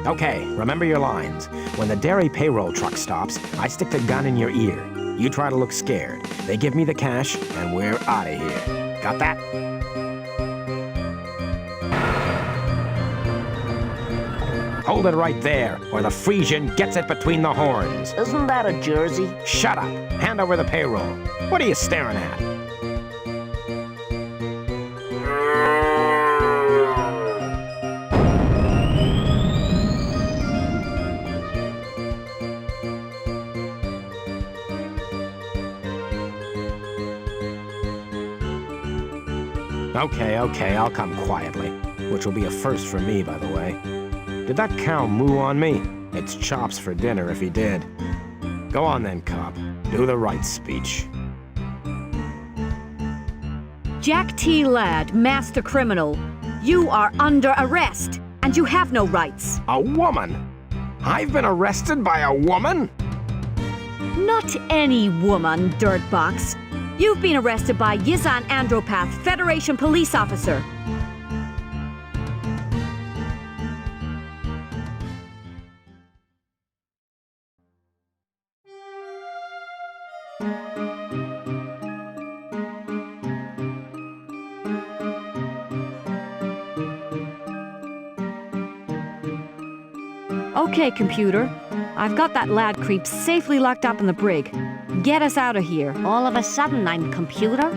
Okay, remember your lines. When the dairy payroll truck stops, I stick the gun in your ear. You try to look scared. They give me the cash, and we're out of here. Got that? Hold it right there, or the Frisian gets it between the horns. Isn't that a jersey? Shut up. Hand over the payroll. What are you staring at? Okay, I'll come quietly. Which will be a first for me, by the way. Did that cow moo on me? It's chops for dinner if he did. Go on then, cop. Do the right speech. Jack T. Ladd, master criminal. You are under arrest, and you have no rights. A woman? I've been arrested by a woman? Not any woman, dirtbox. You've been arrested by Yizan Andropath, Federation police officer. Okay, computer. I've got that lad creep safely locked up in the brig. Get us out of here. All of a sudden, I'm computer?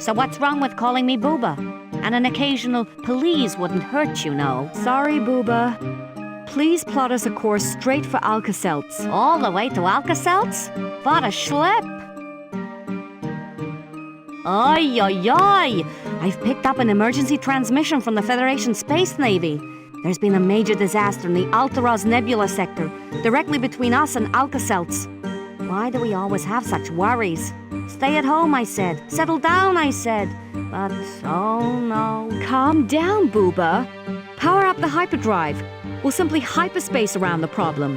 So what's wrong with calling me Booba? And an occasional please wouldn't hurt, you know. Sorry, Booba. Please plot us a course straight for Alka-Seltz. All the way to Alka-Seltz? What a schlep! Oi, oi, oi! I've picked up an emergency transmission from the Federation Space Navy. There's been a major disaster in the Altaraz Nebula sector, directly between us and Alka-Seltz. Why do we always have such worries? Stay at home, I said. Settle down, I said. But, oh no. Calm down, Booba. Power up the hyperdrive. We'll simply hyperspace around the problem.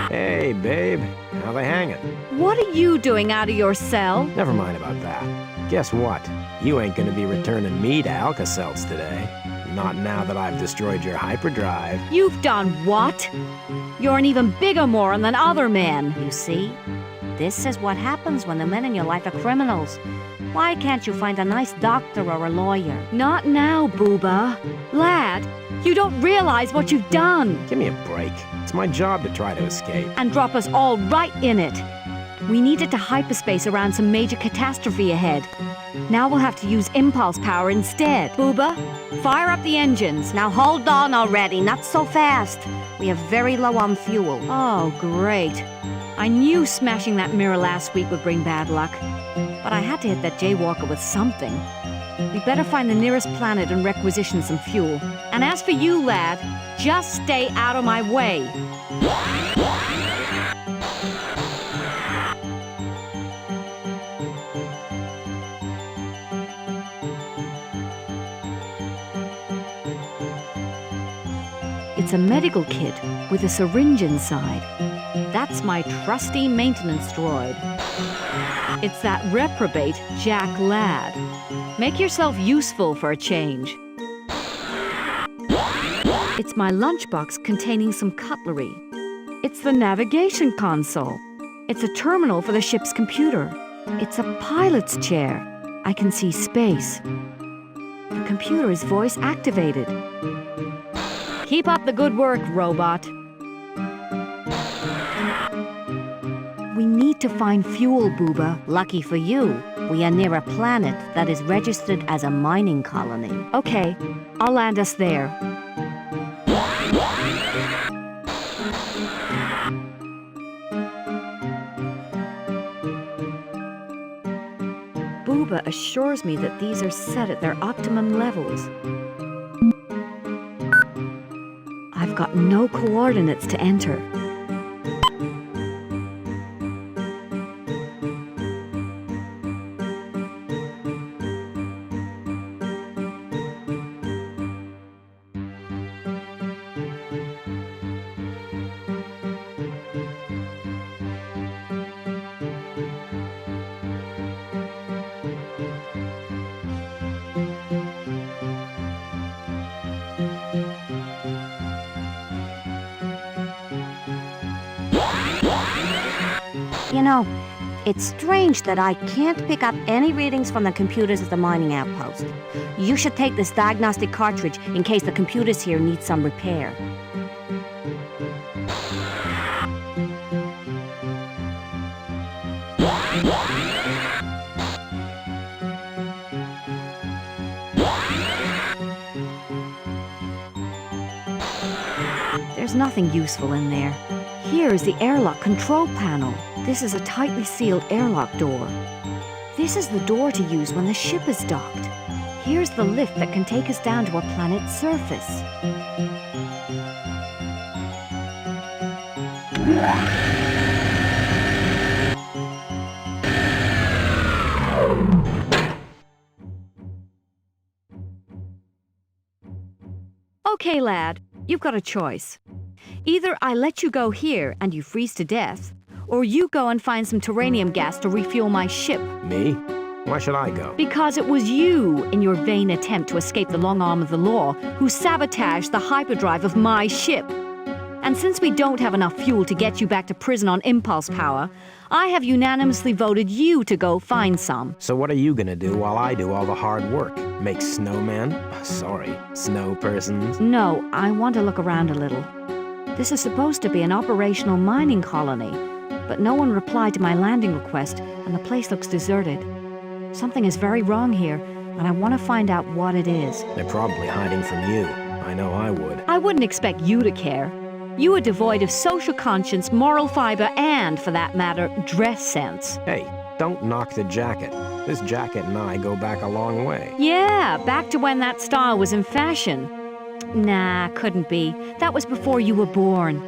Hey, babe. How they hanging? What are you doing out of your cell? Never mind about that. Guess what? You ain't gonna be returning me to Alka-Seltz today. Not now that I've destroyed your hyperdrive. You've done what? You're an even bigger moron than other men. You see? This is what happens when the men in your life are criminals. Why can't you find a nice doctor or a lawyer? Not now, Booba. Lad, you don't realize what you've done. Give me a break. It's my job to try to escape. And drop us all right in it. We needed to hyperspace around some major catastrophe ahead. Now we'll have to use impulse power instead. Booba, fire up the engines. Now hold on already, not so fast. We are very low on fuel. Oh, great. I knew smashing that mirror last week would bring bad luck. But I had to hit that jaywalker with something. We better find the nearest planet and requisition some fuel. And as for you, lad, just stay out of my way. It's a medical kit with a syringe inside. That's my trusty maintenance droid. It's that reprobate Jack Ladd. Make yourself useful for a change. It's my lunchbox containing some cutlery. It's the navigation console. It's a terminal for the ship's computer. It's a pilot's chair. I can see space. The computer is voice activated. Keep up the good work, robot. We need to find fuel, Booba. Lucky for you, we are near a planet that is registered as a mining colony. Okay, I'll land us there. Booba assures me that these are set at their optimum levels. I've got no coordinates to enter. know, it's strange that I can't pick up any readings from the computers at the mining outpost. You should take this diagnostic cartridge in case the computers here need some repair. There's nothing useful in there. Here is the airlock control panel. This is a tightly sealed airlock door. This is the door to use when the ship is docked. Here's the lift that can take us down to a planet's surface. Okay, lad, you've got a choice. Either I let you go here and you freeze to death, or you go and find some terranium gas to refuel my ship. Me? Why should I go? Because it was you, in your vain attempt to escape the long arm of the law, who sabotaged the hyperdrive of my ship. And since we don't have enough fuel to get you back to prison on impulse power, I have unanimously voted you to go find some. So what are you gonna do while I do all the hard work? Make snowmen? Sorry, snow persons? No, I want to look around a little. This is supposed to be an operational mining colony, but no one replied to my landing request, and the place looks deserted. Something is very wrong here, and I want to find out what it is. They're probably hiding from you. I know I would. I wouldn't expect you to care. You are devoid of social conscience, moral fiber, and, for that matter, dress sense. Hey, don't knock the jacket. This jacket and I go back a long way. Yeah, back to when that style was in fashion. Nah, couldn't be. That was before you were born.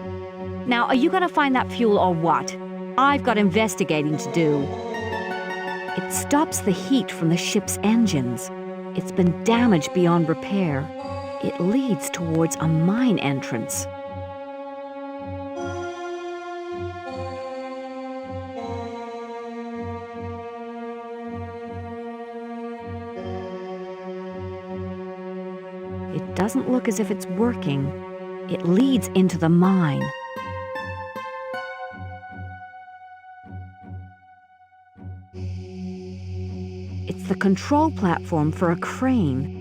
Now, are you gonna find that fuel or what? I've got investigating to do. It stops the heat from the ship's engines. It's been damaged beyond repair. It leads towards a mine entrance. It doesn't look as if it's working. It leads into the mine. It's the control platform for a crane.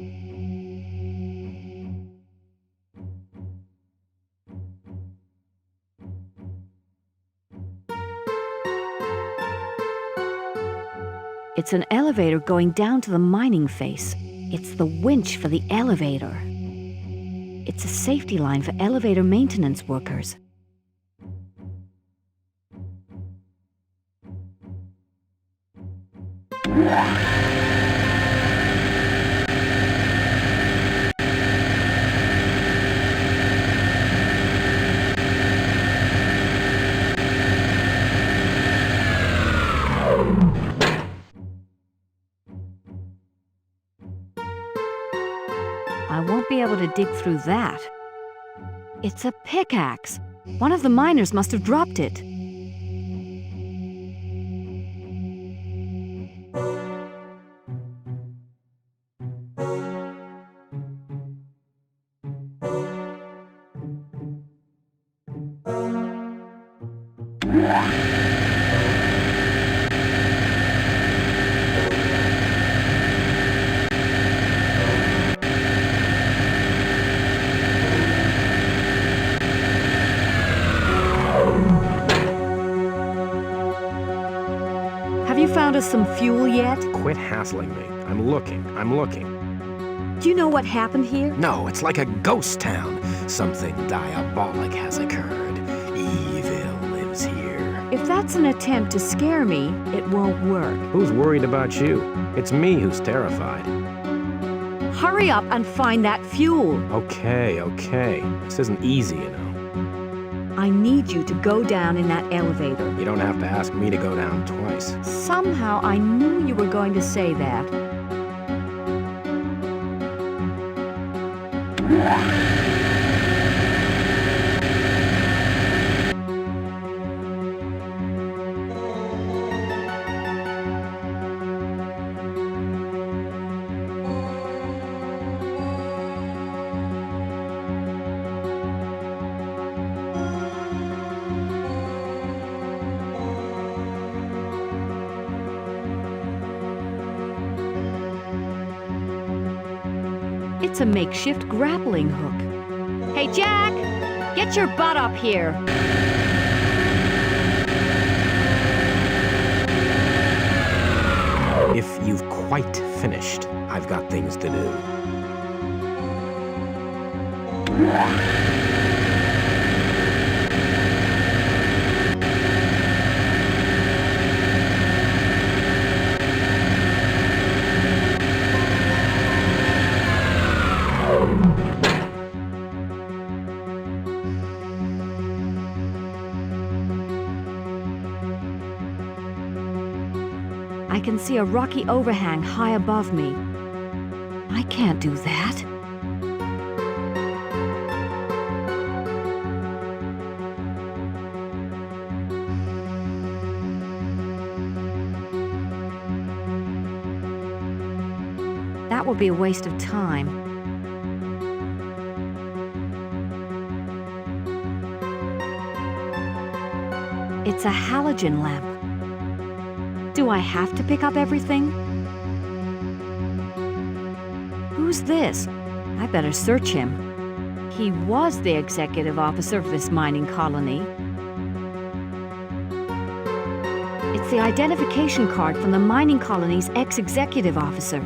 It's an elevator going down to the mining face. It's the winch for the elevator. It's a safety line for elevator maintenance workers. I won't be able to dig through that. It's a pickaxe. One of the miners must have dropped it. Have you found us some fuel yet? Quit hassling me. I'm looking. Do you know what happened here? No, it's like a ghost town. Something diabolic has occurred. Evil lives here. If that's an attempt to scare me, it won't work. Who's worried about you? It's me who's terrified. Hurry up and find that fuel. Okay. This isn't easy, you know. I need you to go down in that elevator. You don't have to ask me to go down twice. Somehow I knew you were going to say that. That's a makeshift grappling hook. Hey, Jack! Get your butt up here! If you've quite finished, I've got things to do. I can see a rocky overhang high above me. I can't do that. That would be a waste of time. It's a halogen lamp. Do I have to pick up everything? Who's this? I better search him. He was the executive officer of this mining colony. It's the identification card from the mining colony's ex-executive officer.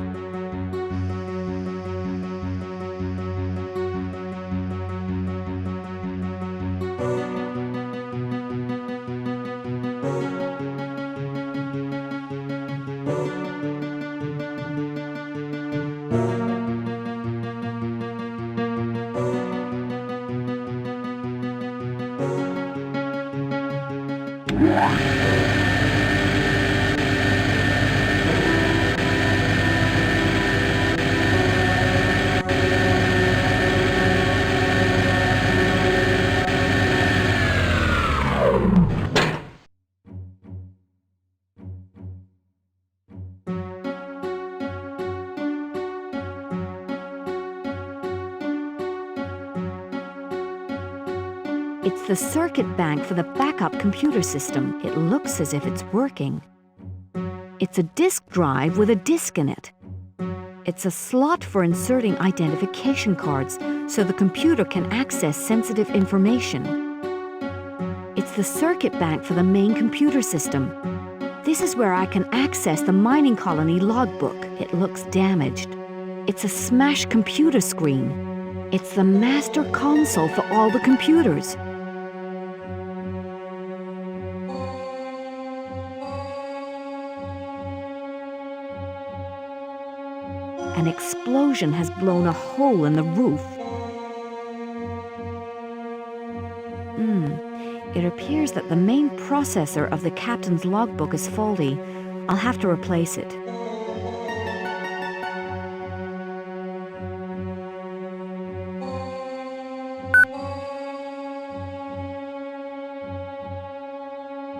It's the circuit bank for the backup computer system. It looks as if it's working. It's a disk drive with a disk in it. It's a slot for inserting identification cards so the computer can access sensitive information. It's the circuit bank for the main computer system. This is where I can access the mining colony logbook. It looks damaged. It's a smashed computer screen. It's the master console for all the computers. An explosion has blown a hole in the roof. It appears that the main processor of the captain's logbook is faulty. I'll have to replace it.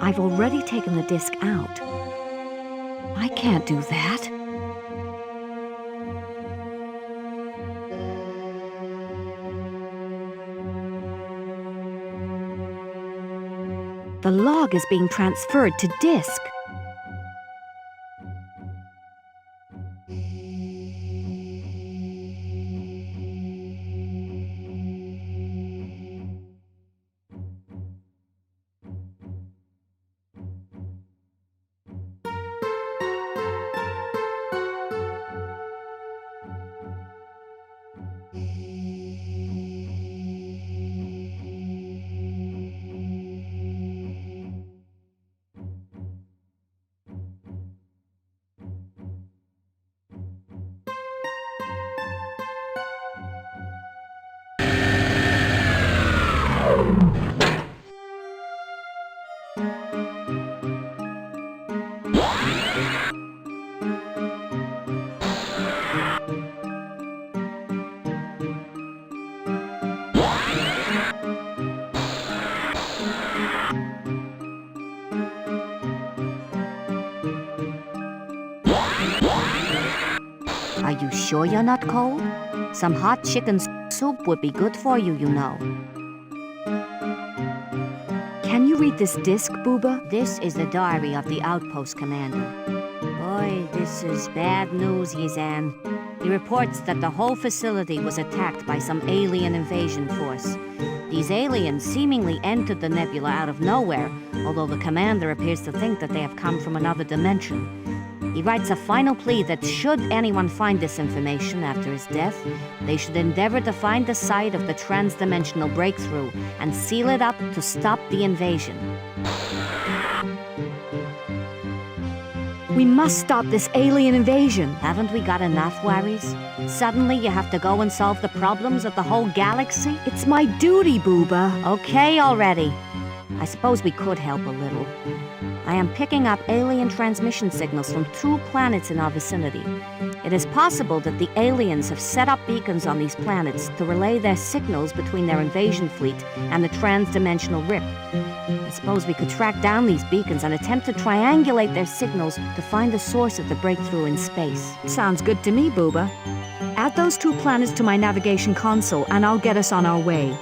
I've already taken the disk out. I can't do that. The log is being transferred to disk. Are you sure you're not cold? Some hot chicken soup would be good for you, you know. Can you read this disc, Booba? This is the diary of the outpost commander. Boy, this is bad news, Yizan. He reports that the whole facility was attacked by some alien invasion force. These aliens seemingly entered the nebula out of nowhere, although the commander appears to think that they have come from another dimension. He writes a final plea that should anyone find this information after his death, they should endeavor to find the site of the trans-dimensional breakthrough and seal it up to stop the invasion. We must stop this alien invasion. Haven't we got enough worries? Suddenly you have to go and solve the problems of the whole galaxy? It's my duty, Booba. Okay already. I suppose we could help a little. I am picking up alien transmission signals from 2 planets in our vicinity. It is possible that the aliens have set up beacons on these planets to relay their signals between their invasion fleet and the trans-dimensional rip. I suppose we could track down these beacons and attempt to triangulate their signals to find the source of the breakthrough in space. Sounds good to me, Booba. Add those 2 planets to my navigation console and I'll get us on our way.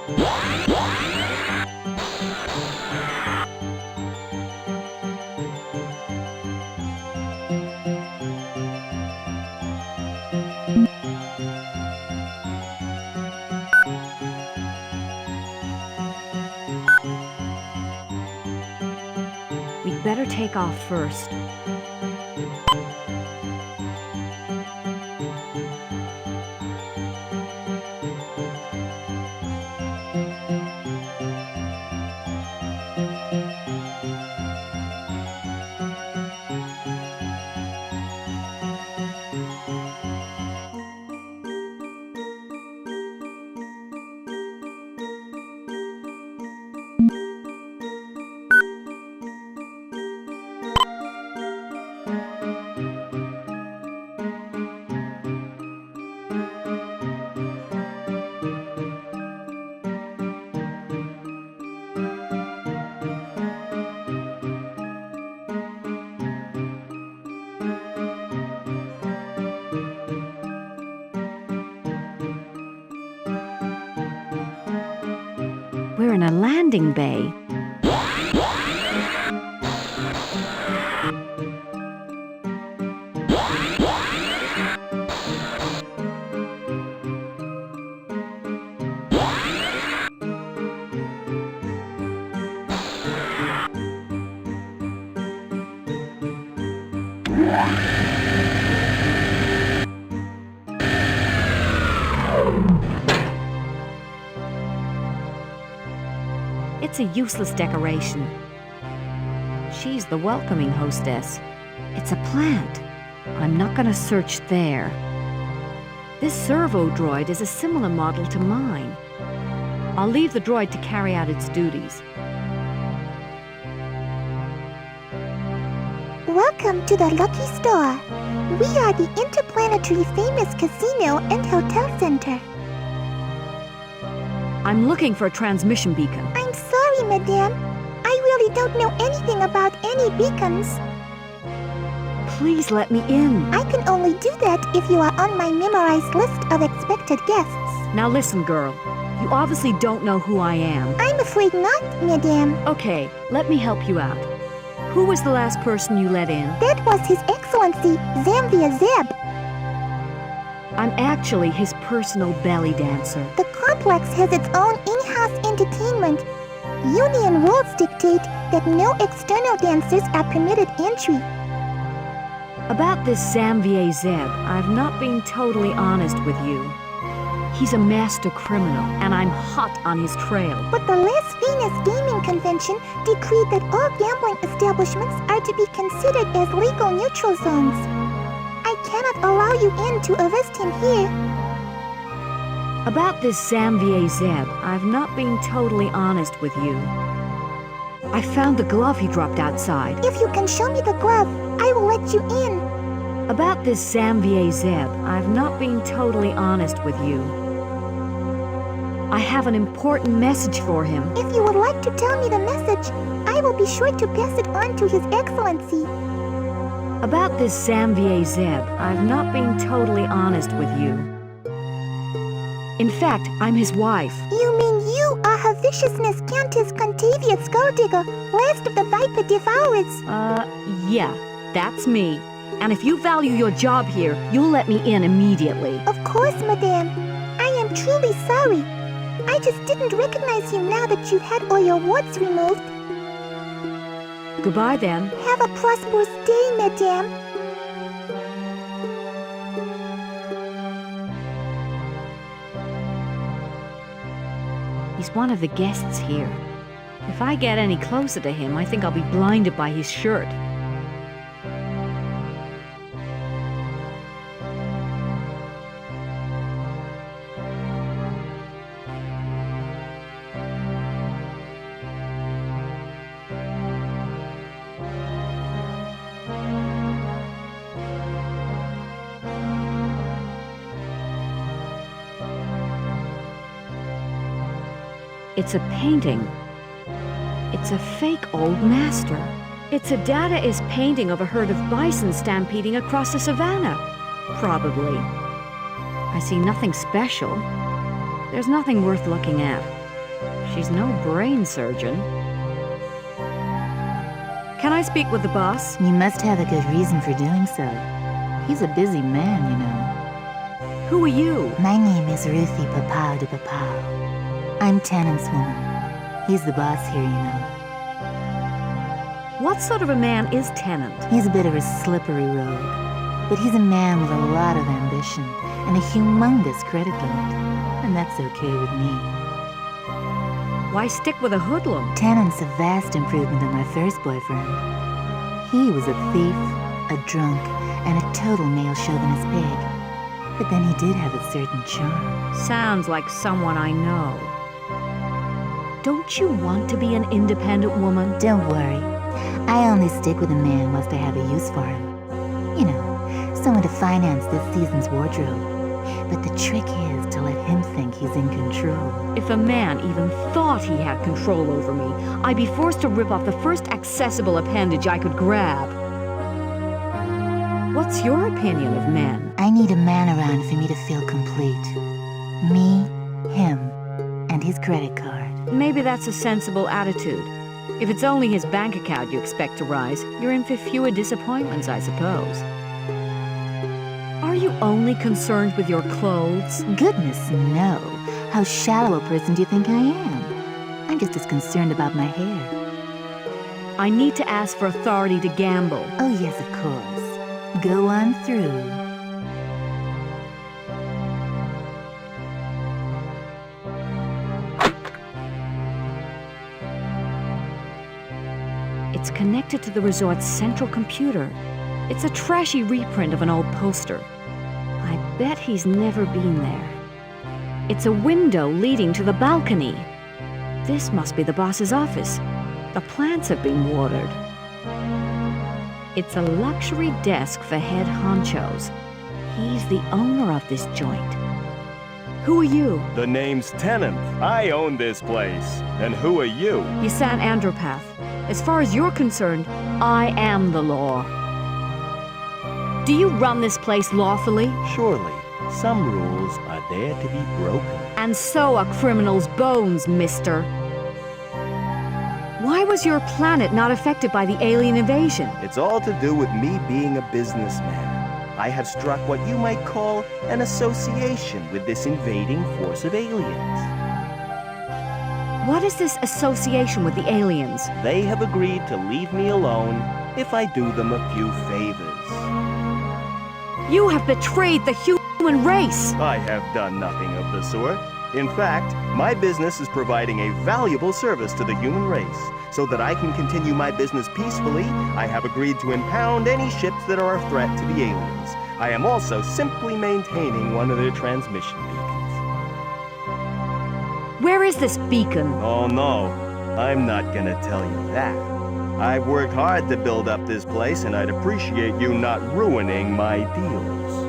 We'd better take off first. We're in a landing bay. It's a useless decoration. She's the welcoming hostess. It's a plant. I'm not gonna search there. This servo droid is a similar model to mine. I'll leave the droid to carry out its duties. Welcome to the Lucky Store. We are the interplanetary famous casino and hotel center. I'm looking for a transmission beacon. I'm sorry, madame. I really don't know anything about any beacons. Please let me in. I can only do that if you are on my memorized list of expected guests. Now listen, girl. You obviously don't know who I am. I'm afraid not, madame. Okay, let me help you out. Who was the last person you let in? That was His Excellency, Zamvia Zeb. I'm actually his personal belly dancer. The complex has its own in-house entertainment. Union rules dictate that no external dancers are permitted entry. About this Zamvia Zeb, I've not been totally honest with you. He's a master criminal, and I'm hot on his trail. But the Las Vegas Gaming Convention decreed that all gambling establishments are to be considered as legal neutral zones. I cannot allow you in to arrest him here. About this Zamvia Zeb, I've not been totally honest with you. I found the glove he dropped outside. If you can show me the glove, I will let you in. About this Zamvia Zeb, I've not been totally honest with you. I have an important message for him. If you would like to tell me the message, I will be sure to pass it on to His Excellency. About this Zamvia Zeb, I've not been totally honest with you. In fact, I'm his wife. You mean you are Her Viciousness Countess Contavia Skulldigger, last of the Viper Devourers? Yeah, that's me. And if you value your job here, you'll let me in immediately. Of course, madame. I am truly sorry. I just didn't recognize you now that you've had all your warts removed. Goodbye then. Have a prosperous day, madame. He's one of the guests here. If I get any closer to him, I think I'll be blinded by his shirt. It's a painting. It's a fake old master. It's a Dadaist painting of a herd of bison stampeding across the savannah. Probably. I see nothing special. There's nothing worth looking at. She's no brain surgeon. Can I speak with the boss? You must have a good reason for doing so. He's a busy man, you know. Who are you? My name is Ruthie Papau de Papau. I'm Tennant's woman. He's the boss here, you know. What sort of a man is Tennant? He's a bit of a slippery rogue, but he's a man with a lot of ambition and a humongous credit limit, and that's okay with me. Why stick with a hoodlum? Tennant's a vast improvement on my first boyfriend. He was a thief, a drunk, and a total male chauvinist pig. But then he did have a certain charm. Sounds like someone I know. Don't you want to be an independent woman? Don't worry. I only stick with a man whilst I have a use for him. You know, someone to finance this season's wardrobe. But the trick is to let him think he's in control. If a man even thought he had control over me, I'd be forced to rip off the first accessible appendage I could grab. What's your opinion of men? I need a man around for me to feel complete. Me, him, and his credit card. Maybe that's a sensible attitude. If it's only his bank account you expect to rise, you're in for fewer disappointments, I suppose. Are you only concerned with your clothes? Goodness, no. How shallow a person do you think I am? I'm just as concerned about my hair. I need to ask for authority to gamble. Oh, yes, of course. Go on through. It's connected to the resort's central computer. It's a trashy reprint of an old poster. I bet he's never been there. It's a window leading to the balcony. This must be the boss's office. The plants have been watered. It's a luxury desk for head honchos. He's the owner of this joint. Who are you? The name's Tennant. I own this place. And who are you? Yasan Andropath. As far as you're concerned, I am the law. Do you run this place lawfully? Surely, some rules are there to be broken. And so are criminals' bones, mister. Why was your planet not affected by the alien invasion? It's all to do with me being a businessman. I have struck what you might call an association with this invading force of aliens. What is this association with the aliens? They have agreed to leave me alone if I do them a few favors. You have betrayed the human race! I have done nothing of the sort. In fact, my business is providing a valuable service to the human race. So that I can continue my business peacefully, I have agreed to impound any ships that are a threat to the aliens. I am also simply maintaining one of their transmission beacons. Where is this beacon? Oh no, I'm not gonna tell you that. I've worked hard to build up this place, and I'd appreciate you not ruining my deals.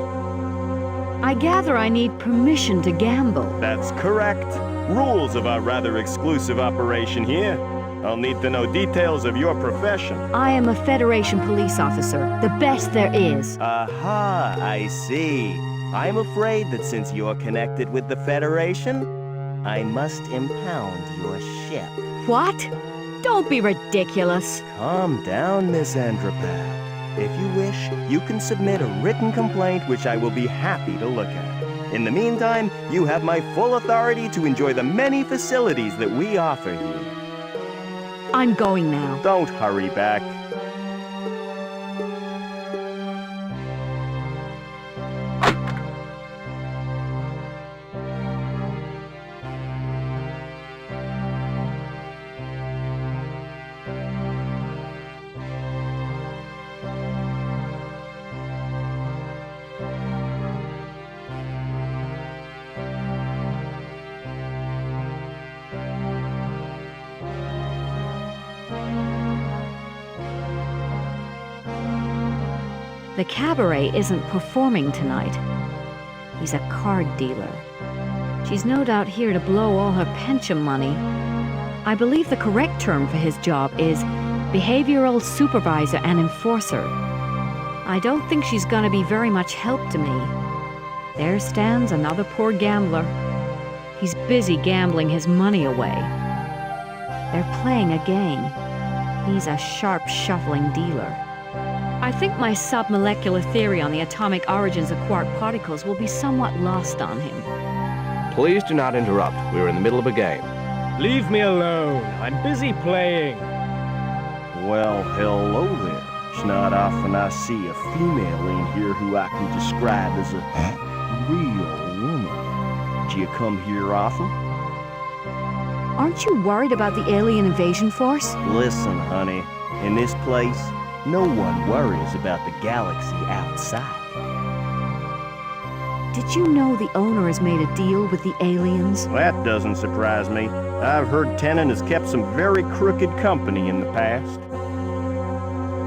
I gather I need permission to gamble. That's correct. Rules of our rather exclusive operation here. I'll need to know details of your profession. I am a Federation police officer, the best there is. Aha, I see. I'm afraid that since you're connected with the Federation, I must impound your ship. What? Don't be ridiculous. Calm down, Miss Andropath. If you wish, you can submit a written complaint which I will be happy to look at. In the meantime, you have my full authority to enjoy the many facilities that we offer you. I'm going now. Don't hurry back. The cabaret isn't performing tonight. He's a card dealer. She's no doubt here to blow all her pension money. I believe the correct term for his job is behavioral supervisor and enforcer. I don't think she's gonna be very much help to me. There stands another poor gambler. He's busy gambling his money away. They're playing a game. He's a sharp shuffling dealer. I think my submolecular theory on the atomic origins of quark particles will be somewhat lost on him. Please do not interrupt. We're in the middle of a game. Leave me alone. I'm busy playing. Well, hello there. It's not often I see a female in here who I can describe as a real woman. Do you come here often? Aren't you worried about the alien invasion force? Listen, honey, in this place, no one worries about the galaxy outside. Did you know the owner has made a deal with the aliens? That doesn't surprise me. I've heard Tennant has kept some very crooked company in the past.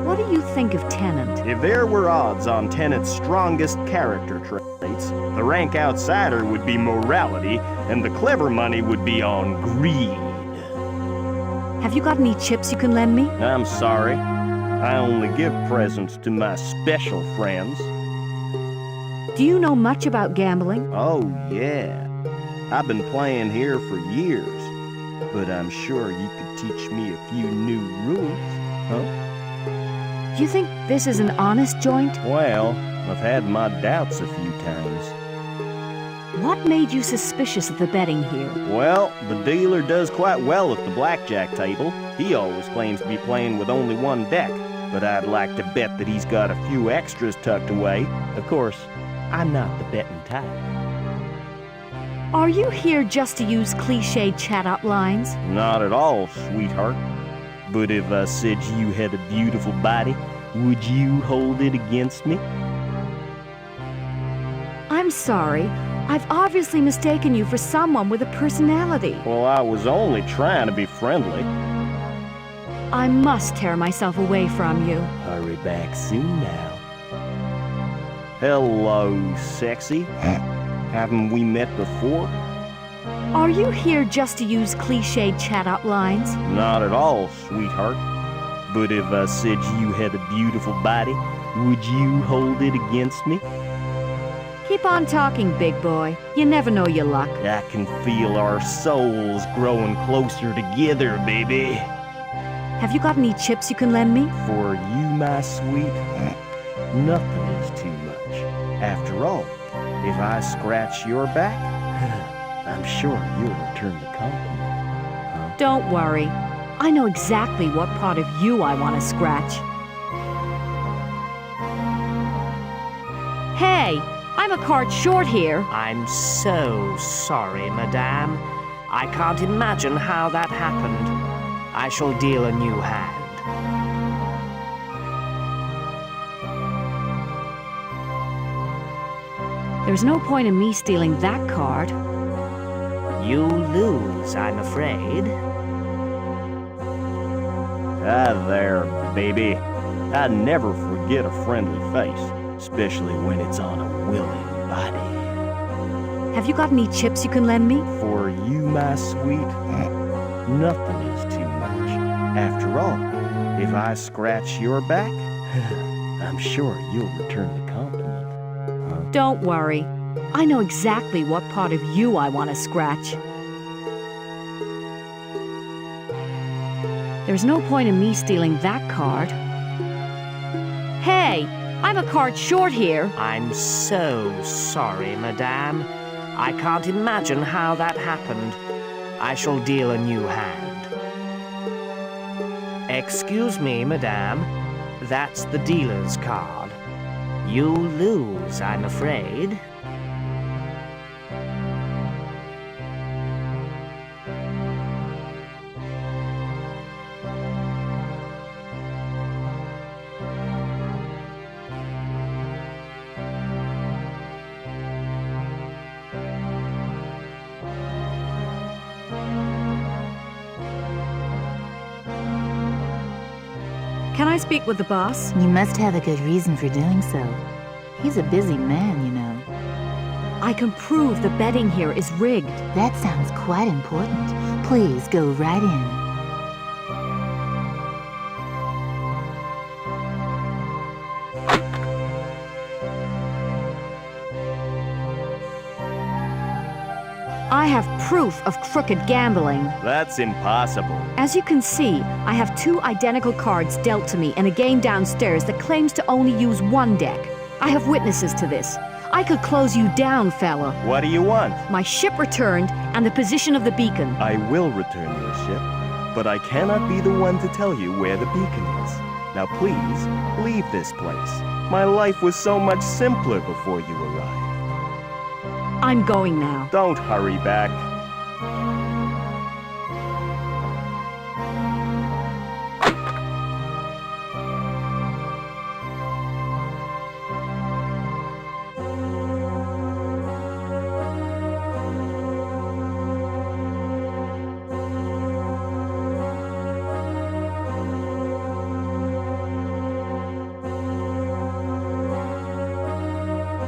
What do you think of Tennant? If there were odds on Tennant's strongest character traits, the rank outsider would be morality, and the clever money would be on greed. Have you got any chips you can lend me? I'm sorry. I only give presents to my special friends. Do you know much about gambling? Oh, yeah. I've been playing here for years, but I'm sure you could teach me a few new rules, huh? Do you think this is an honest joint? Well, I've had my doubts a few times. What made you suspicious of the betting here? Well, the dealer does quite well at the blackjack table. He always claims to be playing with only one deck, but I'd like to bet that he's got a few extras tucked away. Of course, I'm not the betting type. Are you here just to use cliched chat-up lines? Not at all, sweetheart. But if I said you had a beautiful body, would you hold it against me? I'm sorry. I've obviously mistaken you for someone with a personality. Well, I was only trying to be friendly. I must tear myself away from you. Hurry back soon now. Hello, sexy. Haven't we met before? Are you here just to use cliched chat-up lines? Not at all, sweetheart. But if I said you had a beautiful body, would you hold it against me? Keep on talking, big boy. You never know your luck. I can feel our souls growing closer together, baby. Have you got any chips you can lend me? For you, my sweet, nothing is too much. After all, if I scratch your back, I'm sure you'll return the compliment. Huh? Don't worry. I know exactly what part of you I want to scratch. Hey, I'm a card short here. I'm so sorry, madame. I can't imagine how that happened. I shall deal a new hand. There's no point in me stealing that card. You lose, I'm afraid. Ah, there, baby. I never forget a friendly face, especially when it's on a willing body. Have you got any chips you can lend me? For you, my sweet, nothing is too much. After all, if I scratch your back, I'm sure you'll return the compliment. Huh? Don't worry. I know exactly what part of you I want to scratch. There's no point in me stealing that card. Hey, I'm a card short here. I'm so sorry, madame. I can't imagine how that happened. I shall deal a new hand. Excuse me, madame. That's the dealer's card. You lose, I'm afraid. Can I speak with the boss? You must have a good reason for doing so. He's a busy man, you know. I can prove the betting here is rigged. That sounds quite important. Please go right in. I have proof of crooked gambling. That's impossible. As you can see, I have 2 identical cards dealt to me in a game downstairs that claims to only use 1 deck. I have witnesses to this. I could close you down, fella. What do you want? My ship returned and the position of the beacon. I will return your ship, but I cannot be the one to tell you where the beacon is. Now please, leave this place. My life was so much simpler before you arrived. I'm going now. Don't hurry back.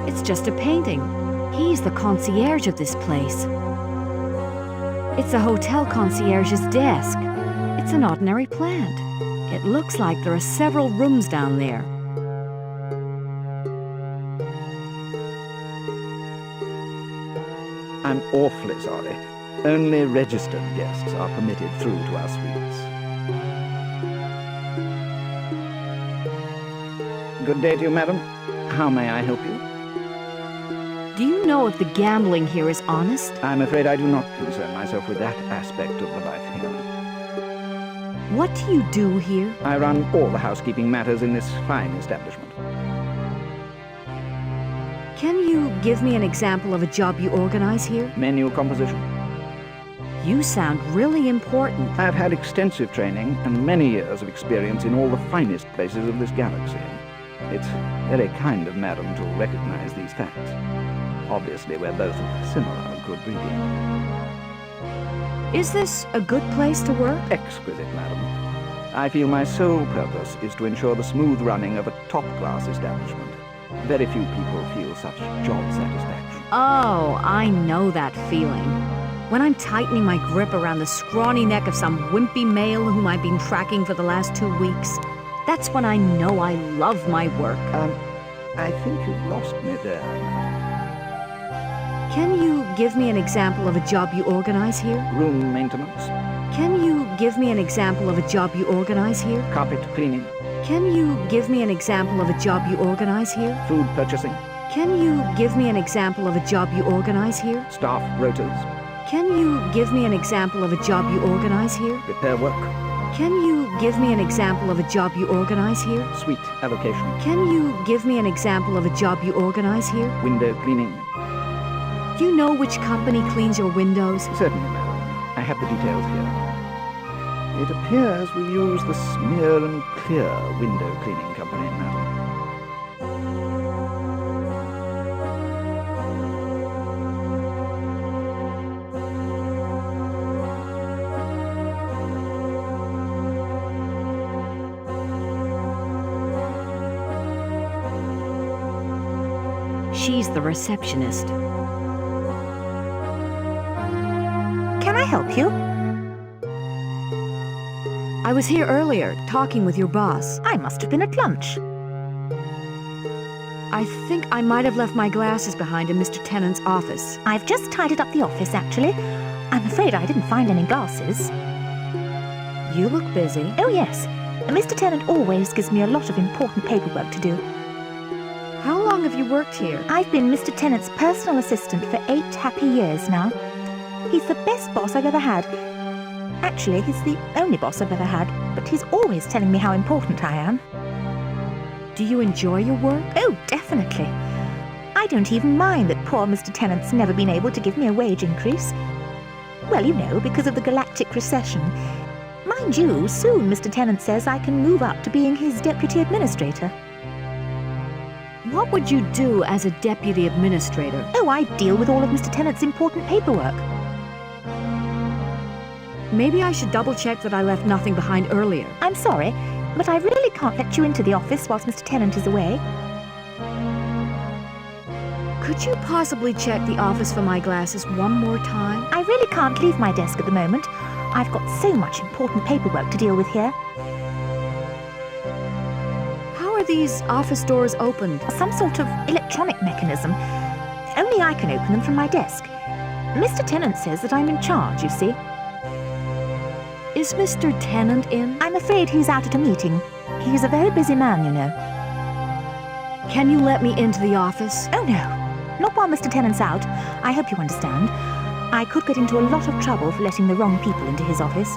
It's just a painting. He's the concierge of this place. It's a hotel concierge's desk. It's an ordinary plant. It looks like there are several rooms down there. I'm awfully sorry. Only registered guests are permitted through to our suites. Good day to you, madam. How may I help you? Do you know if the gambling here is honest? I'm afraid I do not concern myself with that aspect of the life here. What do you do here? I run all the housekeeping matters in this fine establishment. Can you give me an example of a job you organize here? Menu composition. You sound really important. I've had extensive training and many years of experience in all the finest places of this galaxy. It's very kind of madam to recognize these facts. Obviously, we're both of similar good breeding. Is this a good place to work? Exquisite, madam. I feel my sole purpose is to ensure the smooth running of a top-class establishment. Very few people feel such job satisfaction. Oh, I know that feeling. When I'm tightening my grip around the scrawny neck of some wimpy male whom I've been tracking for the last 2 weeks, that's when I know I love my work. I think you've lost me there, madam. Can you give me an example of a job you organize here? Room maintenance. Can you give me an example of a job you organize here? Carpet cleaning. Can you give me an example of a job you organize here? Food purchasing. Can you give me an example of a job you organize here? Staff rotas. Can you give me an example of a job you organize here? Repair work. Can you give me an example of a job you organize here? Suite allocation. Can you give me an example of a job you organize here? Window cleaning. Do you know which company cleans your windows? Certainly, madam. I have the details here. It appears we use the Smear and Clear window cleaning company, madam. She's the receptionist. Can I help you? I was here earlier, talking with your boss. I must have been at lunch. I think I might have left my glasses behind in Mr. Tennant's office. I've just tidied up the office, actually. I'm afraid I didn't find any glasses. You look busy. Oh, yes. Mr. Tennant always gives me a lot of important paperwork to do. How long have you worked here? I've been Mr. Tennant's personal assistant for 8 happy years now. He's the best boss I've ever had. Actually, he's the only boss I've ever had, but he's always telling me how important I am. Do you enjoy your work? Oh, definitely. I don't even mind that poor Mr. Tennant's never been able to give me a wage increase. Well, you know, because of the galactic recession. Mind you, soon Mr. Tennant says I can move up to being his deputy administrator. What would you do as a deputy administrator? Oh, I deal with all of Mr. Tennant's important paperwork. Maybe I should double-check that I left nothing behind earlier. I'm sorry, but I really can't let you into the office whilst Mr. Tennant is away. Could you possibly check the office for my glasses one more time? I really can't leave my desk at the moment. I've got so much important paperwork to deal with here. How are these office doors opened? Some sort of electronic mechanism. Only I can open them from my desk. Mr. Tennant says that I'm in charge, you see. Is Mr. Tennant in? I'm afraid he's out at a meeting. He's a very busy man, you know. Can you let me into the office? Oh, no. Not while Mr. Tennant's out. I hope you understand. I could get into a lot of trouble for letting the wrong people into his office.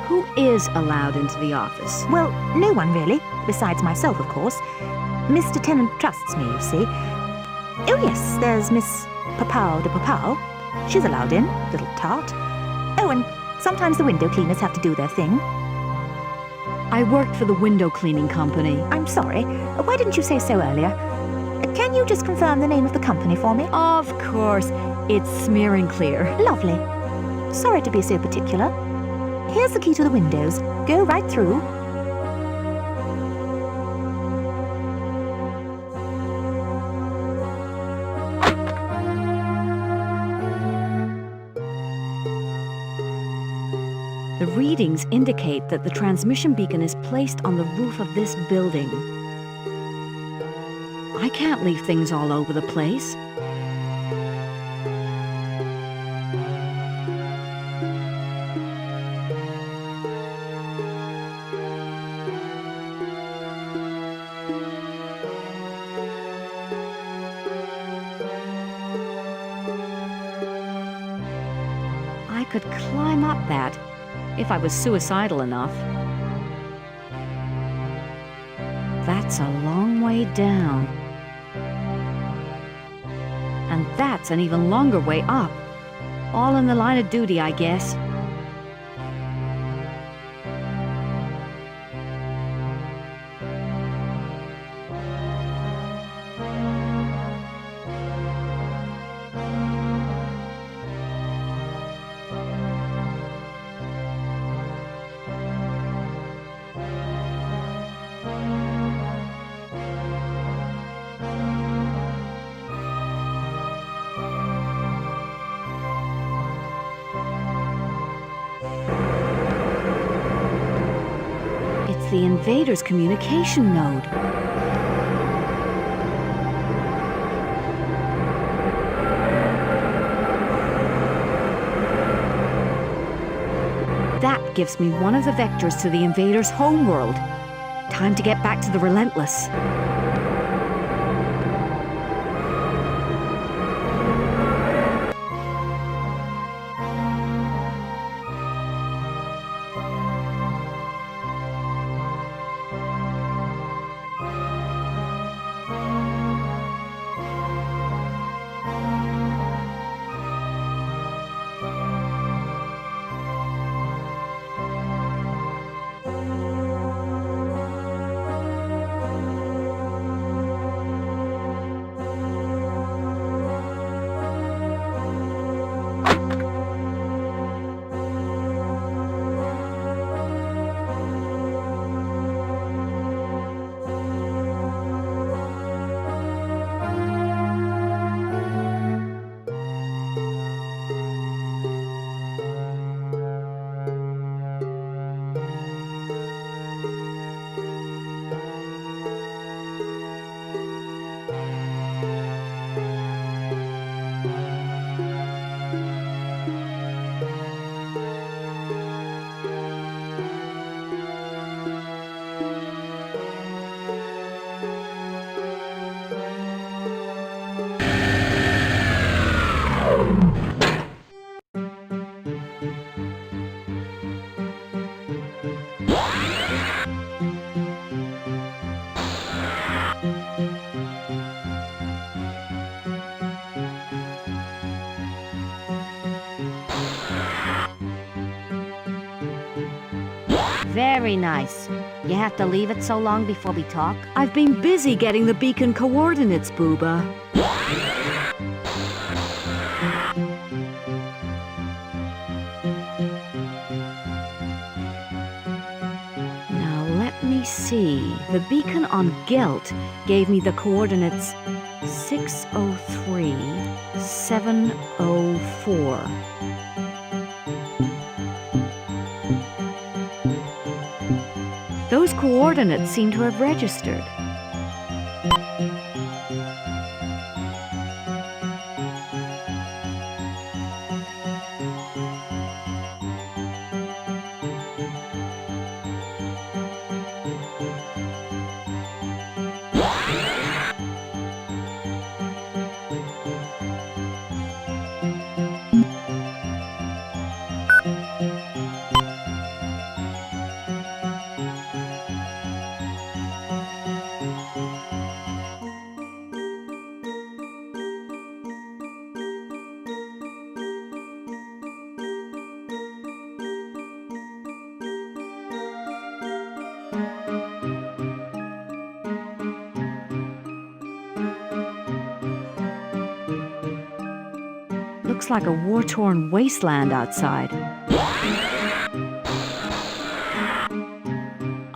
Who is allowed into the office? Well, no one really, besides myself, of course. Mr. Tennant trusts me, you see. Oh, yes, there's Miss Papau de Papau. She's allowed in, little tart. Oh, and sometimes the window cleaners have to do their thing. I worked for the window cleaning company. I'm sorry. Why didn't you say so earlier? Can you just confirm the name of the company for me? Of course. It's Smear and Clear. Lovely. Sorry to be so particular. Here's the key to the windows. Go right through. The readings indicate that the transmission beacon is placed on the roof of this building. I can't leave things all over the place. I could climb up that if I was suicidal enough. That's a long way down. And that's an even longer way up. All in the line of duty, I guess. The invader's communication node. That gives me one of the vectors to the invader's homeworld. Time to get back to the Relentless. Very nice. You have to leave it so long before we talk? I've been busy getting the beacon coordinates, Booba. Now let me see. The beacon on Gelt gave me the coordinates 603, 704. Those coordinates seem to have registered. Looks like a war-torn wasteland outside.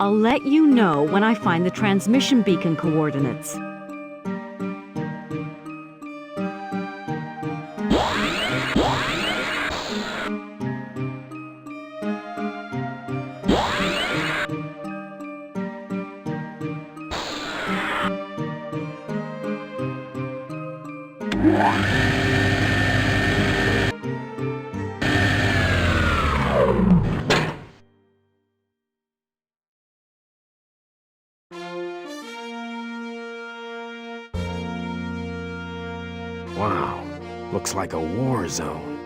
I'll let you know when I find the transmission beacon coordinates. Wow, looks like a war zone.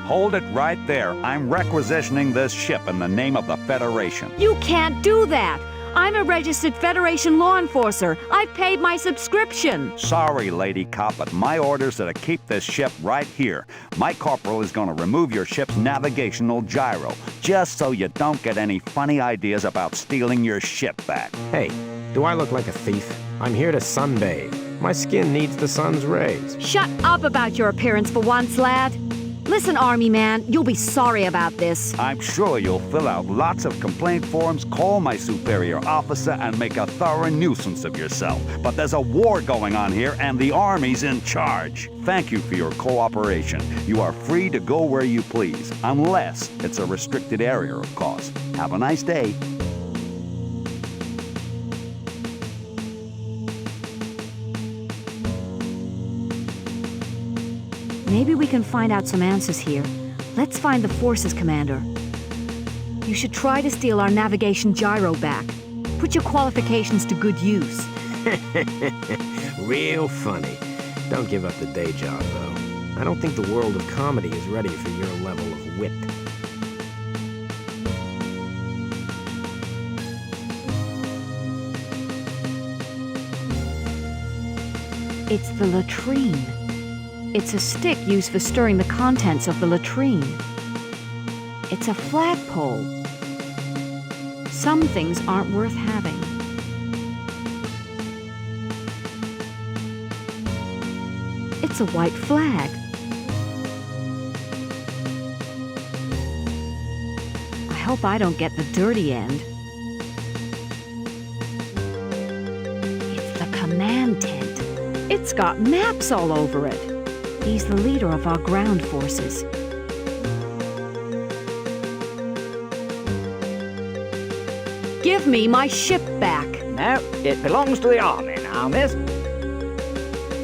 Hold it right there. I'm requisitioning this ship in the name of the Federation. You can't do that! I'm a registered Federation law enforcer. I've paid my subscription. Sorry, Lady Cop, but my orders are to keep this ship right here. My corporal is going to remove your ship's navigational gyro, just so you don't get any funny ideas about stealing your ship back. Hey, do I look like a thief? I'm here to sunbathe. My skin needs the sun's rays. Shut up about your appearance for once, lad. Listen, Army man, you'll be sorry about this. I'm sure you'll fill out lots of complaint forms, call my superior officer, and make a thorough nuisance of yourself. But there's a war going on here, and the Army's in charge. Thank you for your cooperation. You are free to go where you please, unless it's a restricted area, of course. Have a nice day. Maybe we can find out some answers here. Let's find the Forces Commander. You should try to steal our navigation gyro back. Put your qualifications to good use. Real funny. Don't give up the day job, though. I don't think the world of comedy is ready for your level of wit. It's the latrine. It's a stick used for stirring the contents of the latrine. It's a flagpole. Some things aren't worth having. It's a white flag. I hope I don't get the dirty end. It's the command tent. It's got maps all over it. He's the leader of our ground forces. Give me my ship back. No, it belongs to the Army now, miss.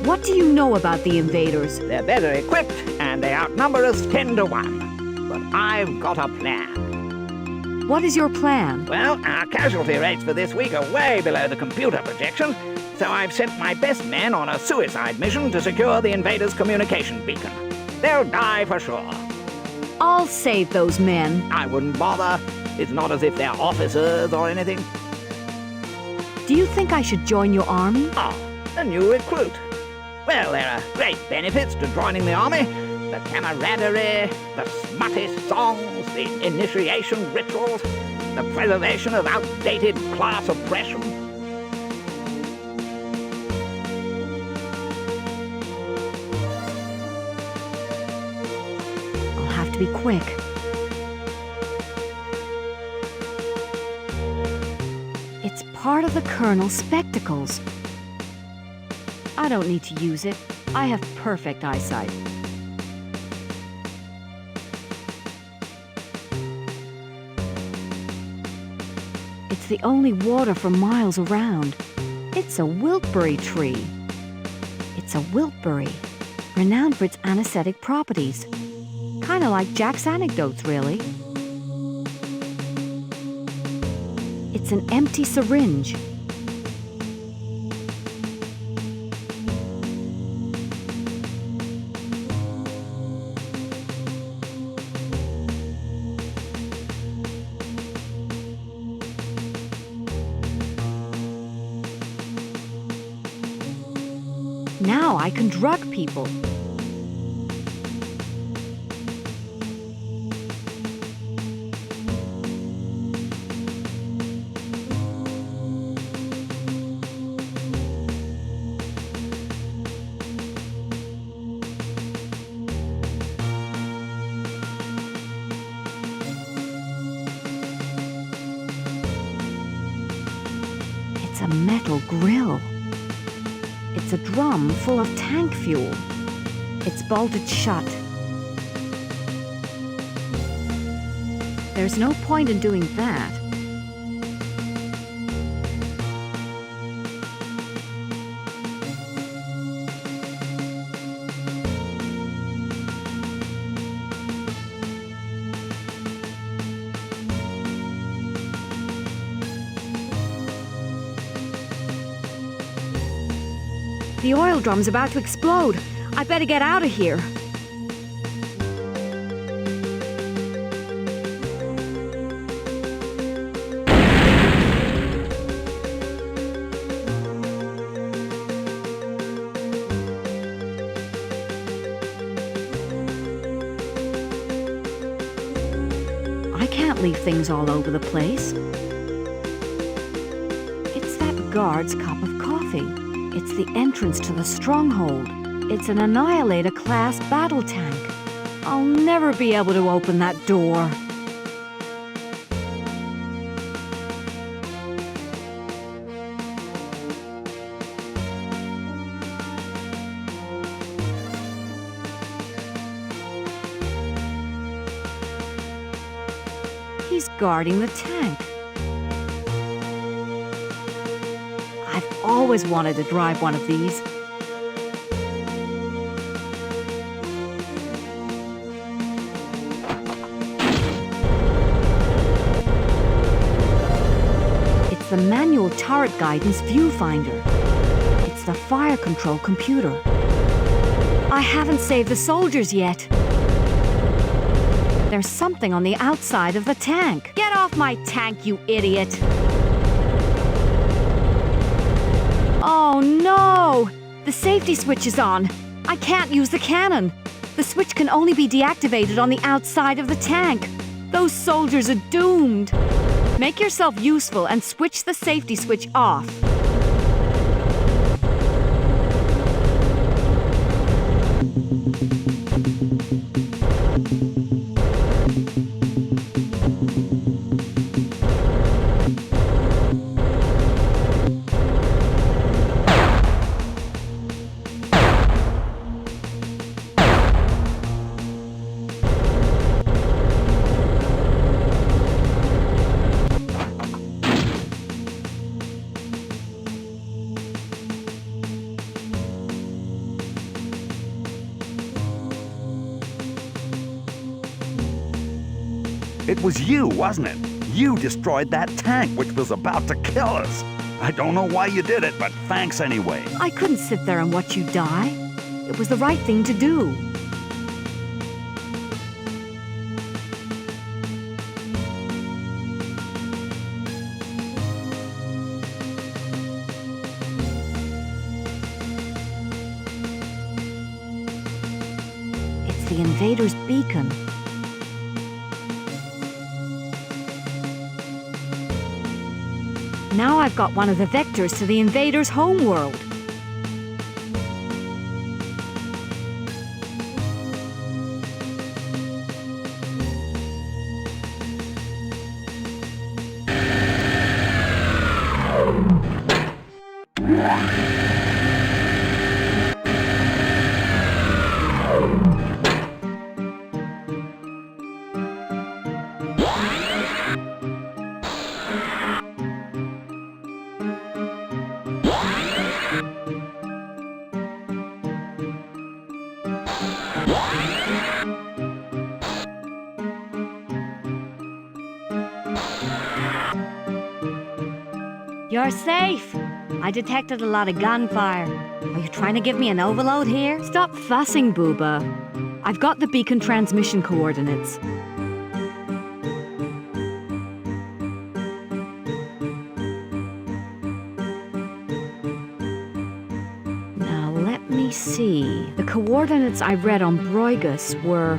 What do you know about the invaders? They're better equipped, and they outnumber us 10 to 1. But I've got a plan. What is your plan? Well, our casualty rates for this week are way below the computer projections, so I've sent my best men on a suicide mission to secure the invaders' communication beacon. They'll die for sure. I'll save those men. I wouldn't bother. It's not as if they're officers or anything. Do you think I should join your army? Oh, a new recruit. Well, there are great benefits to joining the army. The camaraderie, the smutty songs, the initiation rituals, the preservation of outdated class oppression. I'll have to be quick. It's part of the Colonel's spectacles. I don't need to use it. I have perfect eyesight. It's the only water for miles around. It's a wiltberry tree. It's a wiltberry, renowned for its anesthetic properties. Kinda like Jack's anecdotes, really. It's an empty syringe. Now I can drug people. It's a metal grill. It's a drum full of tank fuel. It's bolted shut. There's no point in doing that. The oil drum's about to explode. I better get out of here. I can't leave things all over the place. It's that guard's cup of coffee. It's the entrance to the stronghold. It's an Annihilator-class battle tank. I'll never be able to open that door. He's guarding the tank. I've always wanted to drive one of these. It's the manual turret guidance viewfinder. It's the fire control computer. I haven't saved the soldiers yet. There's something on the outside of the tank. Get off my tank, you idiot! Oh no! The safety switch is on. I can't use the cannon. The switch can only be deactivated on the outside of the tank. Those soldiers are doomed. Make yourself useful and switch the safety switch off. It was you, wasn't it? You destroyed that tank, which was about to kill us. I don't know why you did it, but thanks anyway. I couldn't sit there and watch you die. It was the right thing to do. It's the invader's beacon. Now I've got one of the vectors to the invader's homeworld. You're safe. I detected a lot of gunfire. Are you trying to give me an overload here? Stop fussing, Booba. I've got the beacon transmission coordinates. Now let me see. The coordinates I read on Broigus were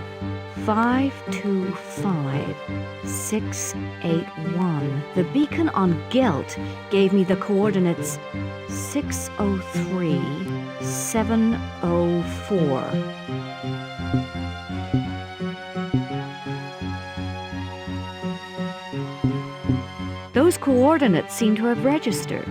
525681. The beacon on Gelt gave me the coordinates 603704. Those coordinates seem to have registered.